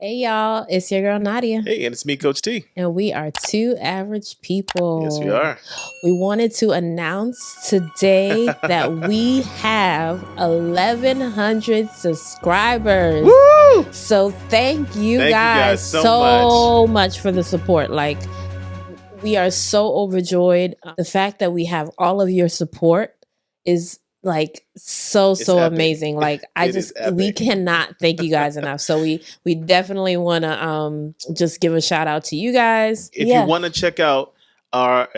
Hey y'all, it's your girl Nadia. Hey, and it's me, Coach T. And we are two average people. Yes, we are. We wanted to announce today that we have 1,100 subscribers. Woo! So thank you guys so much for the support. Like, we are so overjoyed. The fact that we have all of your support is like so It's epic. Amazing. Like we cannot thank you guys enough. So we definitely want to just give a shout out to you guys. If you want to check out our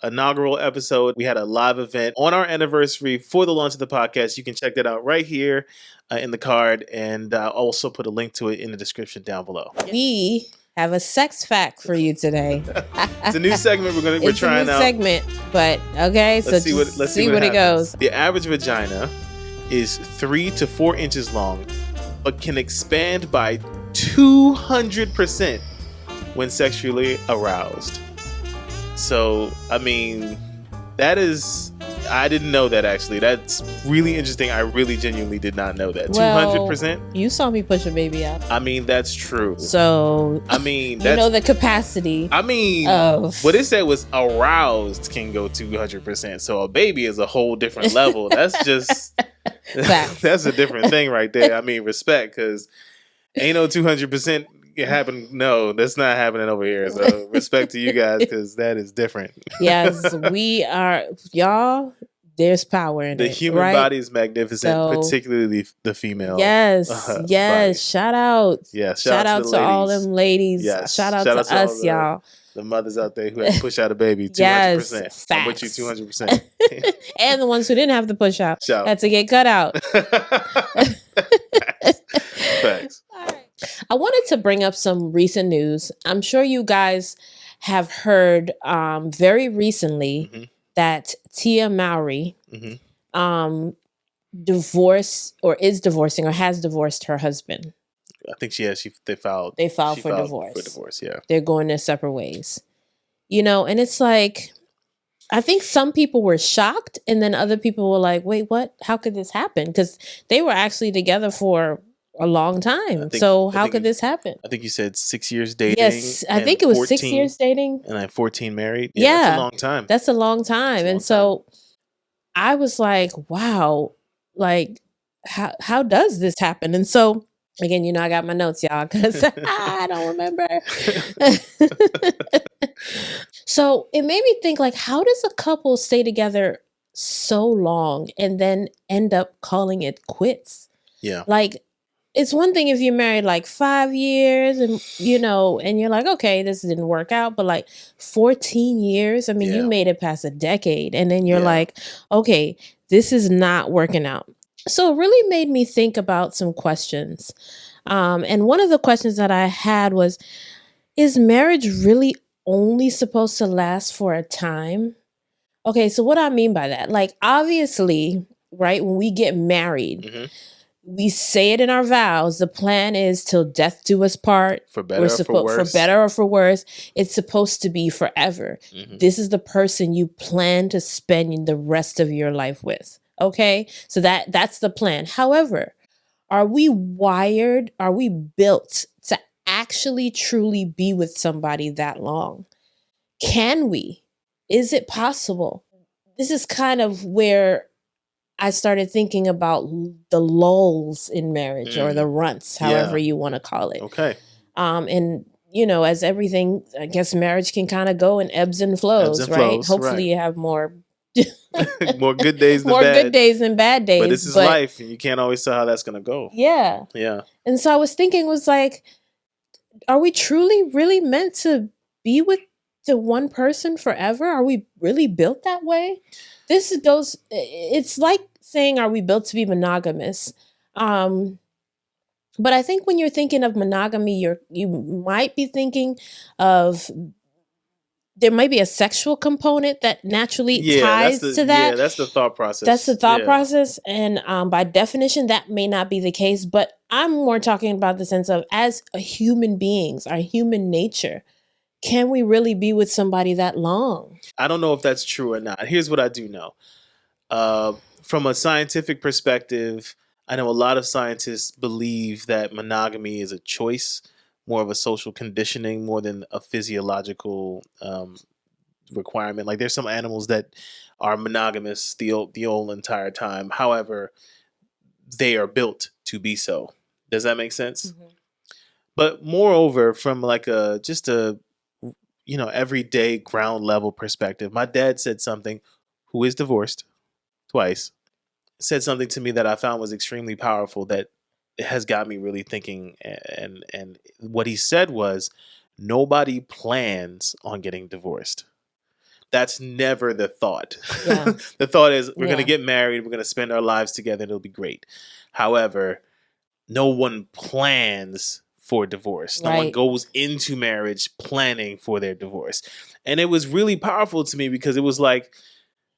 inaugural episode, we had a live event on our anniversary for the launch of the podcast. You can check that out right here in the card, and I'll also put a link to it in the description down below. We have a sex fact for you today. It's a new segment we're trying out. Segment, but okay, let's see what it goes. The average vagina is 3 to 4 inches long, but can expand by 200% when sexually aroused. So, I mean, I didn't know that actually. That's really interesting. I really genuinely did not know that. 200%? You saw me push a baby out. I mean, that's true. So, I mean, you know the capacity. I mean, what it said was aroused can go 200%. So a baby is a whole different level. That's just, that's a different thing right there. I mean, respect, because ain't no 200% happen. No, that's not happening over here. So respect to you guys, because that is different. Yes, we are, y'all. There's power in the human body is magnificent, particularly the female. Yes, yes. Shout out. Yeah, shout out to all them ladies. Yes. Shout out to us, y'all. The mothers out there who had to push out a baby 200%. Yes, I'm with you 200%. And the ones who didn't have to push out had to get cut out. Facts. All right. I wanted to bring up some recent news. I'm sure you guys have heard very recently that Tia Mowry divorced or is divorcing or has divorced her husband. I think they filed for divorce. For divorce, yeah. They're going their separate ways. You know, and it's like, I think some people were shocked, and then other people were like, wait, what? How could this happen? Because they were actually together for a long time. So how could this happen? I think you said 6 years dating. Yes, I think it was 14, 6 years dating. And like 14 married. Yeah. That's a long time. That's a long time. And so I was like, wow, like, how does this happen? And so, again, you know, I got my notes, y'all, because I don't remember. So it made me think, like, how does a couple stay together so long and then end up calling it quits? Yeah. Like, it's one thing if you're married like 5 years and, you know, and you're like, okay, this didn't work out. But like 14 years, I mean, you made it past a decade. And then you're like, okay, this is not working out. So it really made me think about some questions. And one of the questions that I had was, is marriage really only supposed to last for a time? Okay, so what I mean by that, like, obviously, right, when we get married, we say it in our vows. The plan is till death do us part. For better or for worse. For better or for worse. It's supposed to be forever. This is the person you plan to spend the rest of your life with. Okay? So that's the plan. However, are we built to actually truly be with somebody that long? Can we? Is it possible? This is kind of where I started thinking about the lulles in marriage or the runts, however you want to call it. Okay. And, you know, as everything, I guess marriage can kind of go in ebbs and flows, right? Hopefully you have more more good days than good days than bad days. But this is life, and you can't always tell how that's going to go. Yeah. Yeah. And so I was thinking, was like, are we truly really meant to be with the one person forever? Are we really built that way? It's like saying, are we built to be monogamous? But I think when you're thinking of monogamy, you might be thinking of, there might be a sexual component that naturally ties to that. Yeah, that's the thought process. That's the thought process. And by definition, that may not be the case. But I'm more talking about the sense of, as human beings, our human nature, can we really be with somebody that long? I don't know if that's true or not. Here's what I do know. From a scientific perspective, I know a lot of scientists believe that monogamy is a choice more of a social conditioning more than a physiological requirement. Like there's some animals that are monogamous the whole entire time. However, they are built to be so. Does that make sense? Mm-hmm. But moreover, from like a just a everyday ground level perspective, my dad said something, who is divorced twice, said something to me that I found was extremely powerful that has got me really thinking. And what he said was, nobody plans on getting divorced. That's never the thought. Yeah. The thought is we're going to get married, we're going to spend our lives together, and it'll be great. However, no one plans for divorce. No one goes into marriage planning for their divorce. And it was really powerful to me because it was like,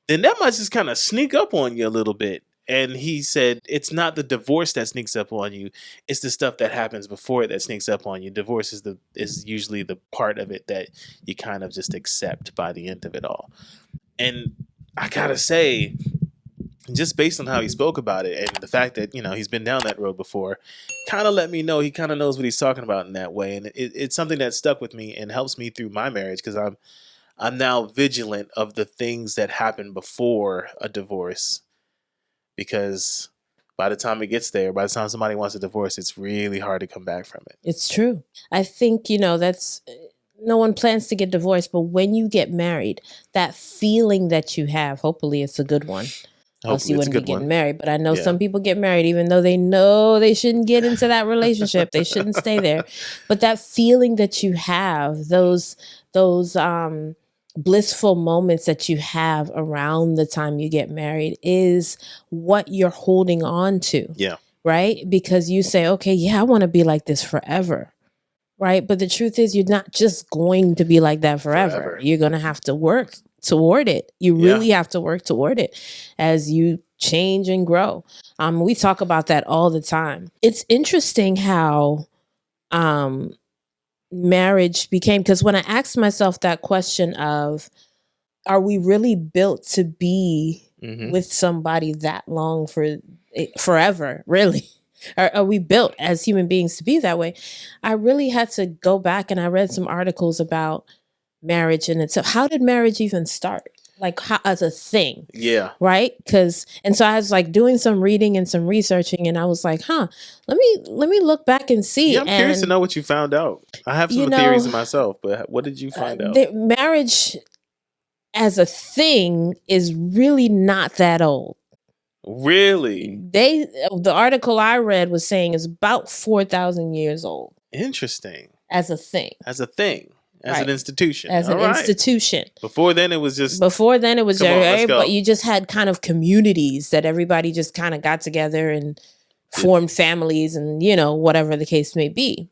then that might just kind of sneak up on you a little bit. And he said, it's not the divorce that sneaks up on you. It's the stuff that happens before it that sneaks up on you. Divorce is usually the part of it that you kind of just accept by the end of it all. And I gotta say, just based on how he spoke about it and the fact that, he's been down that road before, kind of let me know he kind of knows what he's talking about in that way. And it's something that stuck with me and helps me through my marriage because I'm now vigilant of the things that happen before a divorce, because by the time it gets there, by the time somebody wants a divorce, it's really hard to come back from it. It's true. I think, that's, no one plans to get divorced, but when you get married, that feeling that you have, hopefully it's a good one. Else you wouldn't be getting married. But I know some people get married even though they know they shouldn't get into that relationship. They shouldn't stay there. But that feeling that you have, those blissful moments that you have around the time you get married is what you're holding on to. Yeah. Right? Because you say, okay, yeah, I want to be like this forever. Right? But the truth is, you're not just going to be like that forever. You're going to have to work toward it. You really have to work toward it as you change and grow. We talk about that all the time. It's interesting how marriage became, because when I asked myself that question of, are we really built to be with somebody that long forever, really? Are we built as human beings to be that way? I really had to go back and I read some articles about marriage and itself. How did marriage even start? Like how, as a thing? Yeah. Right? And so I was like doing some reading and some researching and I was like, let me look back and see. Yeah, I'm curious to know what you found out. I have some theories myself, but what did you find out? Marriage as a thing is really not that old. Really? The article I read was saying is about 4,000 years old. Interesting. As a thing. As an institution. As an institution. Before then it was just but you just had kind of communities that everybody just kind of got together and formed families and, whatever the case may be.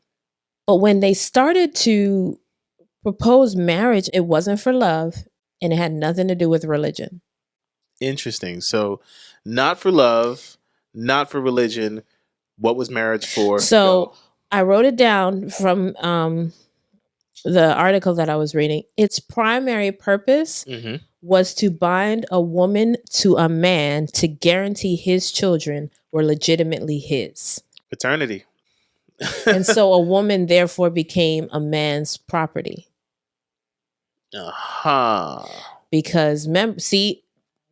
But when they started to propose marriage, it wasn't for love and it had nothing to do with religion. Interesting. So not for love, not for religion. What was marriage for? So I wrote it down from the article that I was reading. Its primary purpose was to bind a woman to a man to guarantee his children were legitimately his. Paternity. And so a woman therefore became a man's property. Because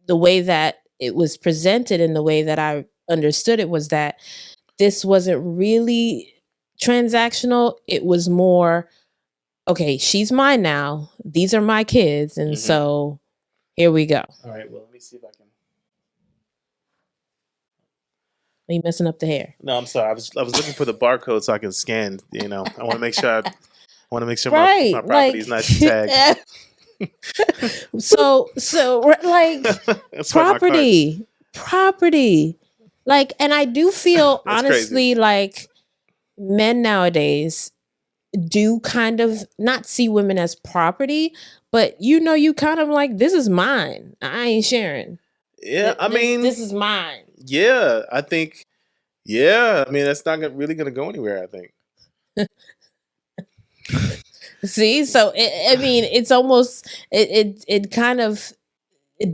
the way that it was presented and the way that I understood it was that this wasn't really transactional. It was more, okay, she's mine now. These are my kids. And so here we go. All right. Well, let me see if I can. Are you messing up the hair? No, I'm sorry. I was looking for the barcode so I can scan. I want to make sure right, my property is not tagged. so like property, like, and I do feel honestly crazy. Like men nowadays do kind of not see women as property, but you kind of like, this is mine. I ain't sharing. Yeah, this is mine. Yeah, I think. Yeah, that's not really going to go anywhere, I think. See, so it's almost it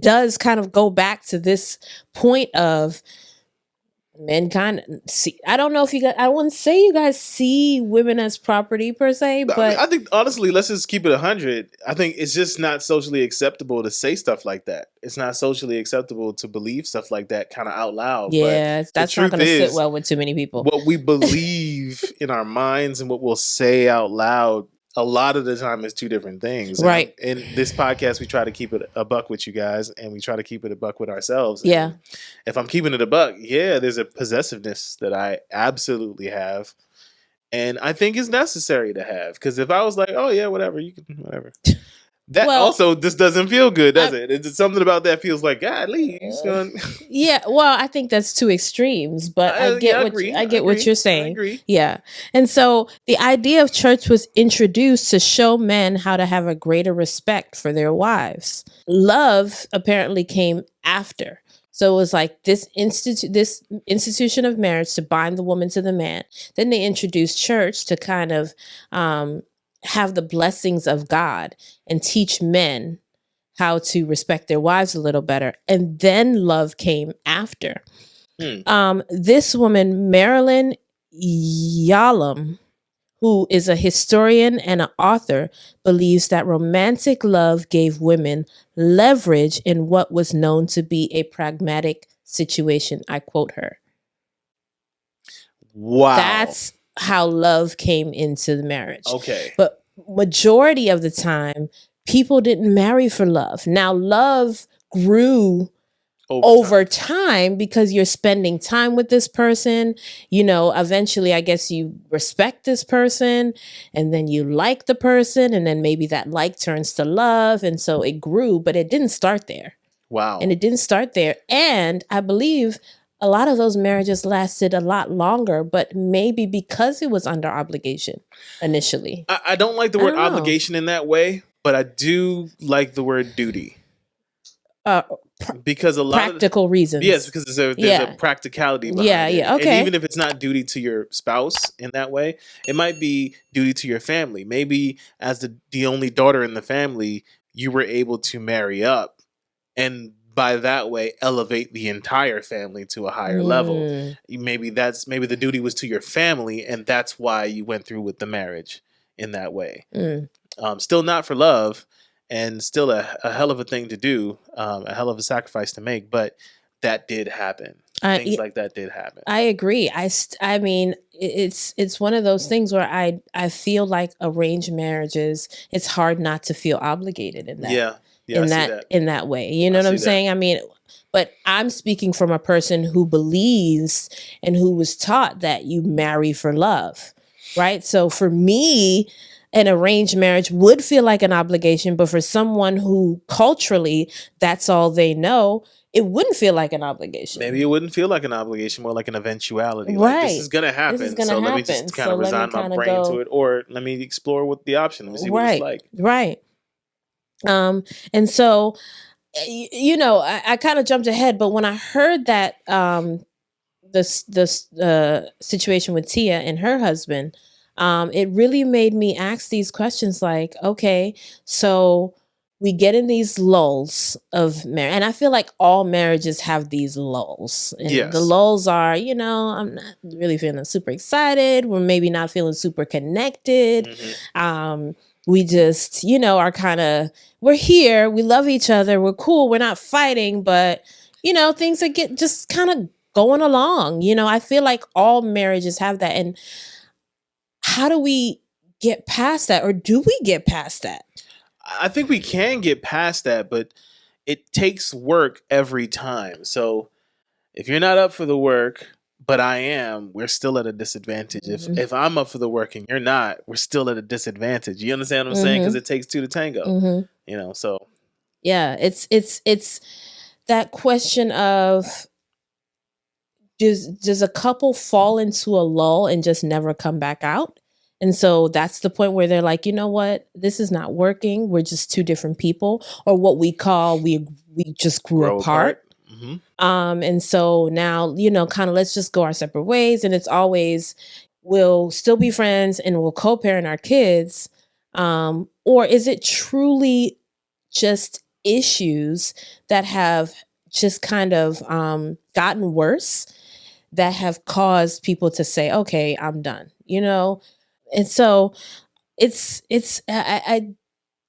does kind of go back to this point of men kind of see, I don't know if you guys, I wouldn't say you guys see women as property per se, but I think honestly, let's just keep it 100. I think it's just not socially acceptable to say stuff like that. It's not socially acceptable to believe stuff like that kind of out loud. yeah, But that's not going to sit well with too many people. What we believe in our minds and what we'll say out loud a lot of the time is two different things. Right. In this podcast, we try to keep it a buck with you guys, and we try to keep it a buck with ourselves. Yeah. And if I'm keeping it a buck, yeah, there's a possessiveness that I absolutely have. And I think it's necessary to have. Because if I was like, oh, yeah, whatever, you can, whatever. That also just doesn't feel good, does it? It's something about that feels like, golly, yeah. Well, I think that's two extremes, but I get what you're saying. I agree. Yeah. And so the idea of church was introduced to show men how to have a greater respect for their wives. Love apparently came after. So it was like this institution of marriage to bind the woman to the man. Then they introduced church to kind of have the blessings of God and teach men how to respect their wives a little better. And then love came after. This woman, Marilyn Yalom, who is a historian and an author, believes that romantic love gave women leverage in what was known to be a pragmatic situation. I quote her. Wow. That's how love came into the marriage. Okay. But majority of the time, people didn't marry for love. Now, love grew over time because you're spending time with this person. You know, eventually, I guess you respect this person, and then you like the person, and then maybe that like turns to love. And so it grew, but it didn't start there. Wow. And it didn't start there. And I believe a lot of those marriages lasted a lot longer, but maybe because it was under obligation initially. I don't like the word obligation in that way, but I do like the word duty. Because a lot practical reasons. Yes, because there's a practicality behind it. Yeah, okay. And even if it's not duty to your spouse in that way, it might be duty to your family. Maybe as the only daughter in the family, you were able to marry up, and by that way elevate the entire family to a higher level. Maybe the duty was to your family, and that's why you went through with the marriage in that way. Still not for love, and still a hell of a thing to do, a hell of a sacrifice to make, but that did happen. Things like that did happen. I agree. I mean, it's one of those things where I feel like arranged marriages, it's hard not to feel obligated in that. Yeah, in that way. You know what I'm saying? I mean, but I'm speaking from a person who believes and who was taught that you marry for love, right? So for me, an arranged marriage would feel like an obligation, but for someone who culturally that's all they know, it wouldn't feel like an obligation. Maybe it wouldn't feel like an obligation, more like an eventuality. Right. Like, this is going to happen. Let me just kind of resign my brain to it, or let me explore what the option. Let me see what it's like. Right. And so, you know, I kind of jumped ahead, but when I heard that this situation with Tia and her husband, it really made me ask these questions like, okay, so we get in these lulls of marriage, and I feel like all marriages have these lulls. And the lulls are, you know, I'm not really feeling super excited. We're maybe not feeling super connected. We just, you know, are kind of, we're here, we love each other, we're cool, we're not fighting, but, you know, things are just kind of going along. You know, I feel like all marriages have that. And how do we get past that, or do we get past that? I think we can get past that, but it takes work every time. So if you're not up for the work, but I am, we're still at a disadvantage. If I'm up for the work and you're not, we're still at a disadvantage. You understand what I'm saying? Because it takes two to tango. You know, so yeah, it's that question of does a couple fall into a lull and just never come back out? And so that's the point where they're like, you know what, this is not working. We're just two different people, or what we call we just grew apart. And so now, you know, kind of let's just go our separate ways. And it's always, we'll still be friends and we'll co-parent our kids. Or is it truly just issues that have just kind of gotten worse that have caused people to say, okay, I'm done, you know? And so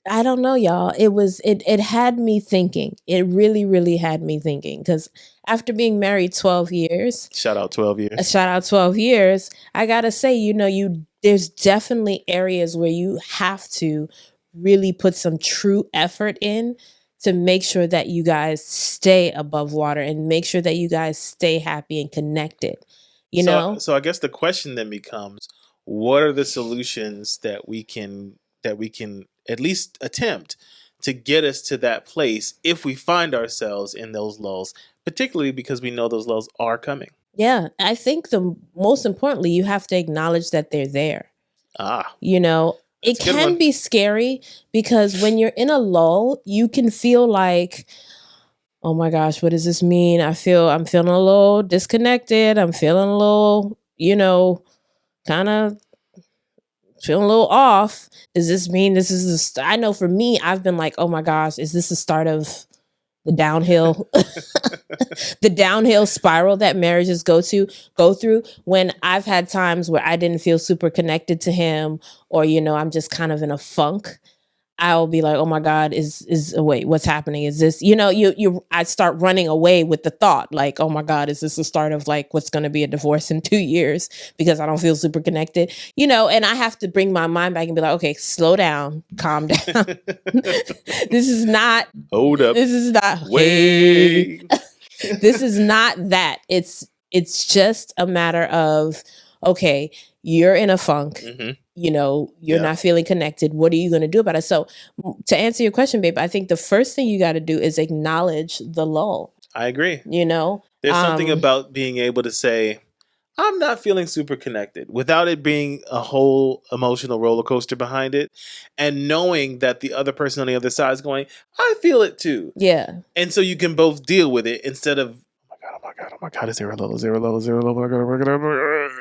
I don't know, y'all. It had me thinking. It really, really had me thinking. Because after being married 12 years, shout out 12 years, I gotta say, there's definitely areas where you have to really put some true effort in to make sure that you guys stay above water and make sure that you guys stay happy and connected. So I guess the question then becomes, what are the solutions that we can at least attempt to get us to that place if we find ourselves in those lulls, particularly because we know those lulls are coming? Yeah, I think the most importantly, you have to acknowledge that they're there. It can be scary because when you're in a lull, you can feel like, oh my gosh, what does this mean? I'm feeling a little disconnected. I'm feeling a little, kind of feeling a little off. Does this mean this is I know for me, I've been like, oh my gosh, is this the start of the downhill the downhill spiral that marriages go through? When I've had times where I didn't feel super connected to him, or I'm just kind of in a funk, I'll be like, oh my God, wait, what's happening? Is this, I start running away with the thought like, oh my God, is this the start of like what's going to be a divorce in 2 years because I don't feel super connected, and I have to bring my mind back and be like, okay, slow down, calm down. This is not, hold up. This is not, wait. This is not that. It's just a matter of, okay, you're in a funk. Mm-hmm. You're not feeling connected. What are you going to do about it? So to answer your question, babe, I think the first thing you got to do is acknowledge the lull. I agree. There's something about being able to say, I'm not feeling super connected without it being a whole emotional roller coaster behind it, and knowing that the other person on the other side is going, I feel it too. Yeah. And so you can both deal with it instead of, oh my God, is there a level, oh my God.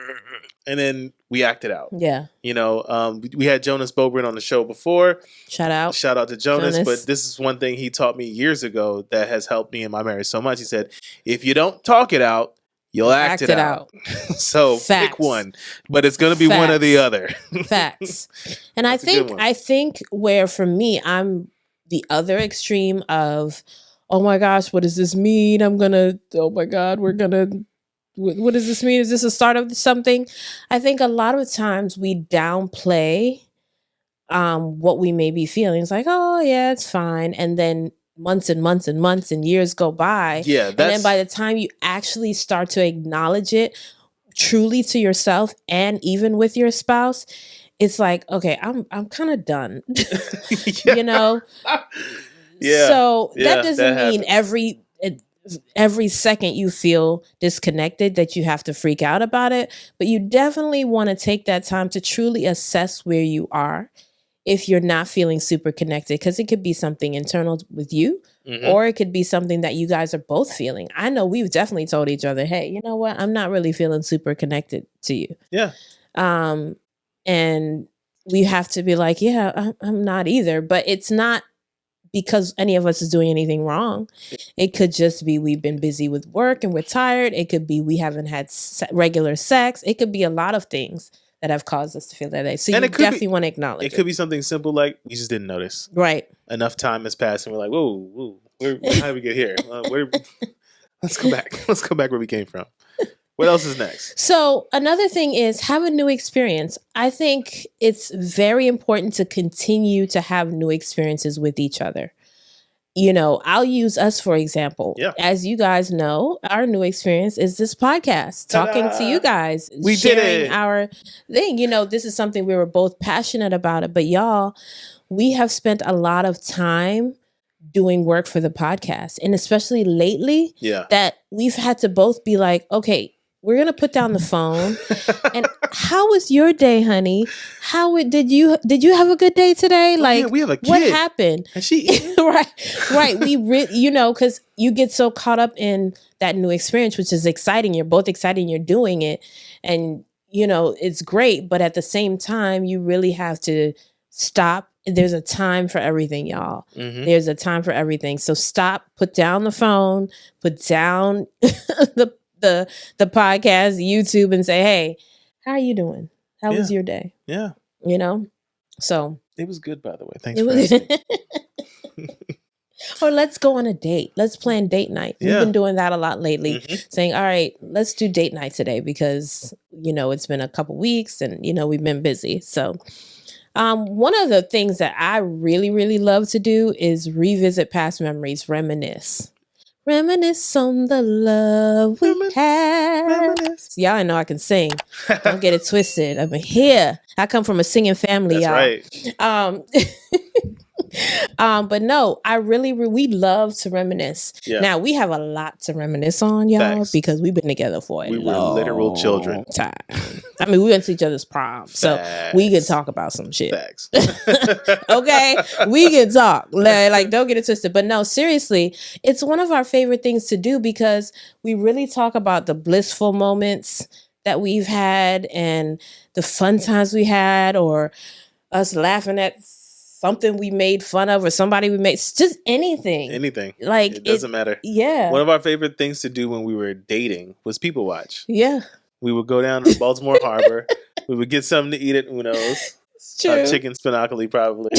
And then we act it out. Yeah. We had Jonas Bobrin on the show before. Shout out to Jonas. But this is one thing he taught me years ago that has helped me in my marriage so much. He said, if you don't talk it out, you'll act it out. So Facts. Pick one, but it's going to be one or the other. Facts. And I think where for me, I'm the other extreme of, oh my gosh, what does this mean? Oh my God, what does this mean? Is this a start of something? I think a lot of times we downplay what we may be feeling. It's like, oh yeah, it's fine. And then months and months and months and years go by. Yeah. And then by the time you actually start to acknowledge it truly to yourself and even with your spouse, it's like, okay, I'm kind of done. Yeah. So that doesn't mean every second you feel disconnected that you have to freak out about it, but you definitely want to take that time to truly assess where you are if you're not feeling super connected, because it could be something internal with you, or it could be something that you guys are both feeling. I know we've definitely told each other, hey, you know what, I'm not really feeling super connected to you. Yeah. And we have to be like, yeah, I'm not either. But it's not because any of us is doing anything wrong. It could just be we've been busy with work and we're tired. It could be we haven't had regular sex. It could be a lot of things that have caused us to feel that way. So you definitely want to acknowledge it. It could be something simple like we just didn't notice. Right. Enough time has passed and we're like, whoa, how did we get here? Let's go back. Let's go back where we came from. What else is next? So another thing is have a new experience. I think it's very important to continue to have new experiences with each other. I'll use us, for example. Yeah. As you guys know, our new experience is this podcast, talking to you guys, we sharing our thing. This is something we were both passionate about it, but y'all, we have spent a lot of time doing work for the podcast, and especially lately, that we've had to both be like, okay, we're going to put down the phone. And how was your day, honey? Did you have a good day today? We have a kid. What happened? And she right. We because you get so caught up in that new experience, which is exciting. You're both excited and you're doing it. And, it's great. But at the same time, you really have to stop. There's a time for everything, y'all. Mm-hmm. There's a time for everything. So stop, put down the phone, put down the podcast, YouTube, and say, hey, how are you doing? How was your day? Yeah. You know? So it was good, by the way. Thanks for asking. Or let's go on a date. Let's plan date night. We've been doing that a lot lately, saying, all right, let's do date night today because, it's been a couple weeks and, we've been busy. So one of the things that I really, really love to do is revisit past memories, reminisce. Reminisce on the love we had. Y'all, I know I can sing. Don't get it twisted. I'm here. I come from a singing family, That's y'all. Right. But no, we love to reminisce. Yeah. Now we have a lot to reminisce on, y'all, because we've been together for a long were literal children. Time. I mean, we went to each other's prom, so we can talk about some shit. Facts. Okay, we can talk. Like, don't get it twisted. But no, seriously, it's one of our favorite things to do because we really talk about the blissful moments that we've had and the fun times we had, or us laughing at something we made fun of or somebody we made, just anything. Like, it doesn't matter. Yeah. One of our favorite things to do when we were dating was people watch. Yeah. We would go down to Baltimore Harbor. We would get something to eat at Uno's. It's true. Chicken spinacoli, probably.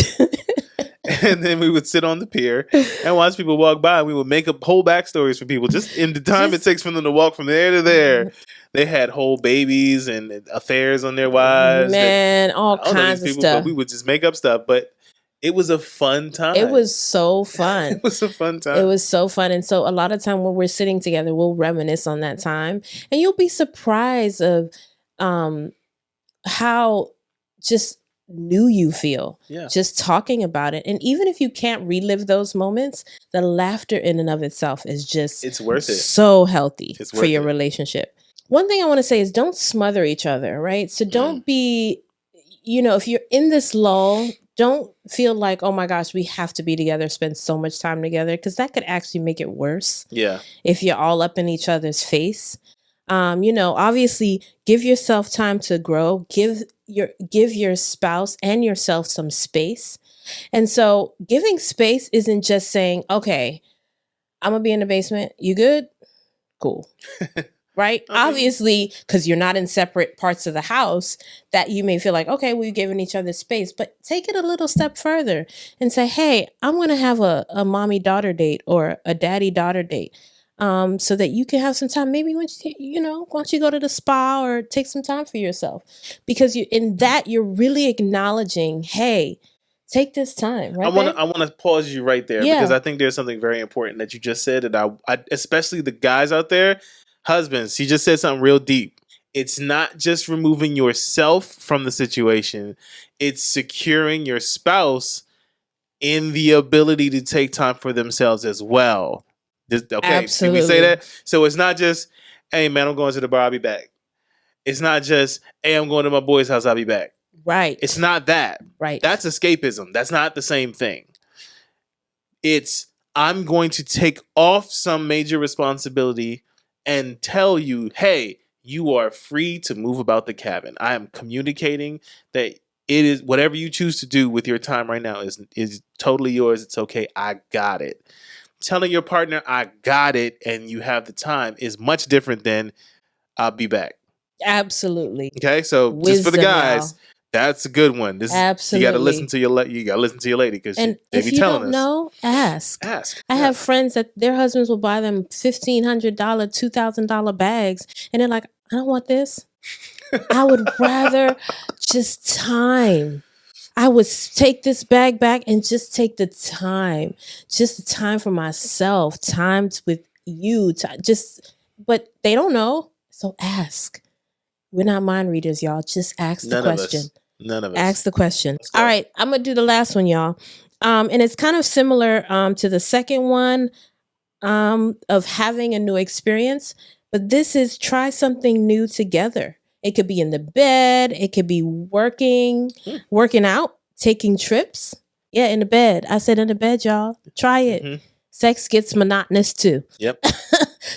And then we would sit on the pier and watch people walk by. We would make up whole backstories for people. Just in the time it takes for them to walk from there to there. They had whole babies and affairs on their wives. Man, all kinds of stuff. But we would just make up stuff. But it was a fun time. It was so fun. It was a fun time. It was so fun. And so a lot of time when we're sitting together, we'll reminisce on that time. And you'll be surprised of how just new you feel. Yeah. Just talking about it. And even if you can't relive those moments, the laughter in and of itself is just it's worth it. So healthy for your relationship. One thing I want to say is don't smother each other, right? So don't be, if you're in this lull, don't feel like, oh my gosh, we have to be together, spend so much time together, because that could actually make it worse. Yeah. If you're all up in each other's face. Obviously give yourself time to grow, give your spouse and yourself some space. And so giving space isn't just saying, okay, I'm gonna be in the basement. You good? Cool. Right? Okay. Obviously, because you're not in separate parts of the house, that you may feel like, okay, we've given each other space, but take it a little step further and say, hey, I'm going to have a mommy-daughter date or a daddy-daughter date, so that you can have some time. Maybe once you go to the spa or take some time for yourself, because you're really acknowledging, hey, take this time. Right? I want to pause you right there because I think there's something very important that you just said, and I especially the guys out there. Husbands, he just said something real deep. It's not just removing yourself from the situation. It's securing your spouse in the ability to take time for themselves as well. Okay, absolutely. Can we say that? So it's not just, hey, man, I'm going to the bar, I'll be back. It's not just, hey, I'm going to my boy's house, I'll be back. Right. It's not that. Right. That's escapism. That's not the same thing. It's, I'm going to take off some major responsibility and tell you, hey, you are free to move about the cabin. I am communicating that it is whatever you choose to do with your time right now is totally yours. It's okay. I got it. Telling your partner, I got it, and you have the time is much different than I'll be back. Absolutely. Okay. So wisdom, just for the guys, y'all. That's a good one. Absolutely. You got to listen to your lady because they be telling us. If you don't know, ask. I have friends that their husbands will buy them $1,500, $2,000 bags, and they're like, I don't want this. I would rather just time. I would take this bag back and just take the time for myself, time with you. But they don't know, so ask. We're not mind readers, y'all. Just ask the question. None of us. Ask the question. All right, I'm going to do the last one, y'all. And it's kind of similar to the second one of having a new experience. But this is try something new together. It could be in the bed. It could be working out, taking trips. Yeah, in the bed. I said in the bed, y'all. Try it. Mm-hmm. Sex gets monotonous too. Yep.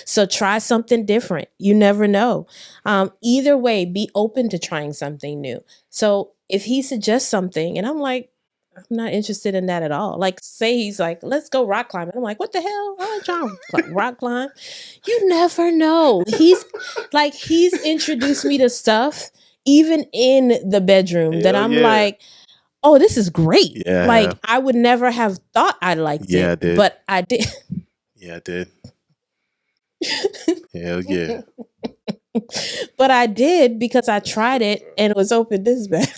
So try something different. You never know. Either way, be open to trying something new. So if he suggests something and I'm like, I'm not interested in that at all. Like, say he's like, let's go rock climbing. I'm like, what the hell? I ain't trying to rock climb. You never know. He's introduced me to stuff, even in the bedroom, that I'm like, oh, this is great. Yeah. Like, I would never have thought I liked it. I did. But I did. Yeah, I did. Hell yeah. But I did because I tried it and it was open this bad.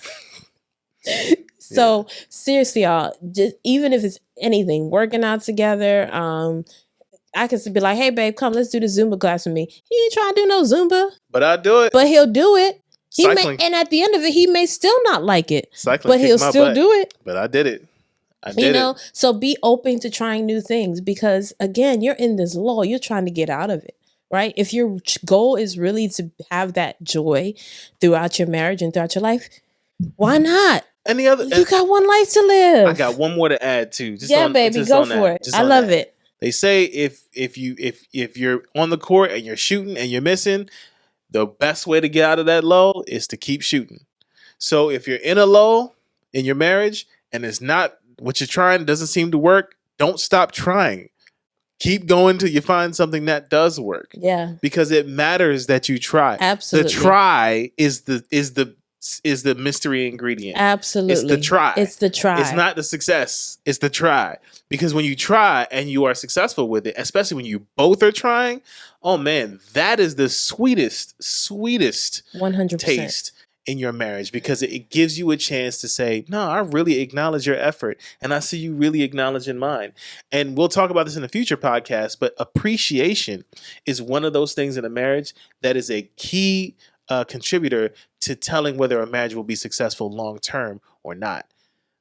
So seriously, y'all, just even if it's anything, working out together, I could be like, hey babe, come, let's do the Zumba class with me. He ain't trying to do no Zumba. But I do it. But he'll do it. Cycling. And at the end of it, he may still not like it. Cycling, but he'll still do it. But I did it. I did it. So be open to trying new things, because again, you're in this lull. You're trying to get out of it, right? If your goal is really to have that joy throughout your marriage and throughout your life, why not? You got one life to live. I got one more to add too. Baby, go for it. I love it. They say if you're on the court and you're shooting and you're missing, the best way to get out of that lull is to keep shooting. So if you're in a lull in your marriage and it's not what you're trying, doesn't seem to work, don't stop trying. Keep going till you find something that does work. Yeah. Because it matters that you try. Absolutely. The try is the mystery ingredient. Absolutely. It's the try. It's the try. It's not the success. It's the try. Because when you try and you are successful with it, especially when you both are trying, oh man, that is the sweetest 100% taste in your marriage, because it gives you a chance to say, no, I really acknowledge your effort and I see you really acknowledging mine. And we'll talk about this in a future podcast, but appreciation is one of those things in a marriage that is a key contributor to telling whether a marriage will be successful long term or not.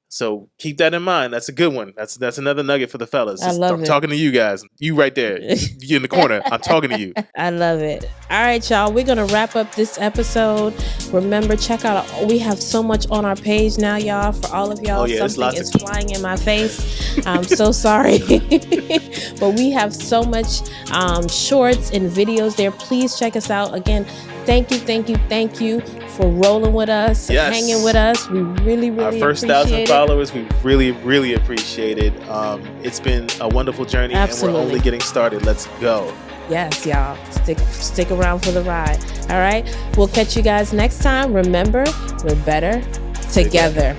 So keep that in mind. That's a good one. That's another nugget for the fellas. I love it. Talking to you guys. You right there. You in the corner. I'm talking to you. I love it. All right, y'all. We're going to wrap up this episode. Remember, check out, we have so much on our page now, y'all. For all of y'all, something is flying in my face. I'm so sorry. But we have so much shorts and videos there. Please check us out. Again, thank you for rolling with us, hanging with us. We really our first 1,000 followers, we really appreciate it. It's been a wonderful journey. Absolutely. And we're only getting started. Let's go. Yes, y'all. Stick around for the ride. All right. We'll catch you guys next time. Remember, we're better together.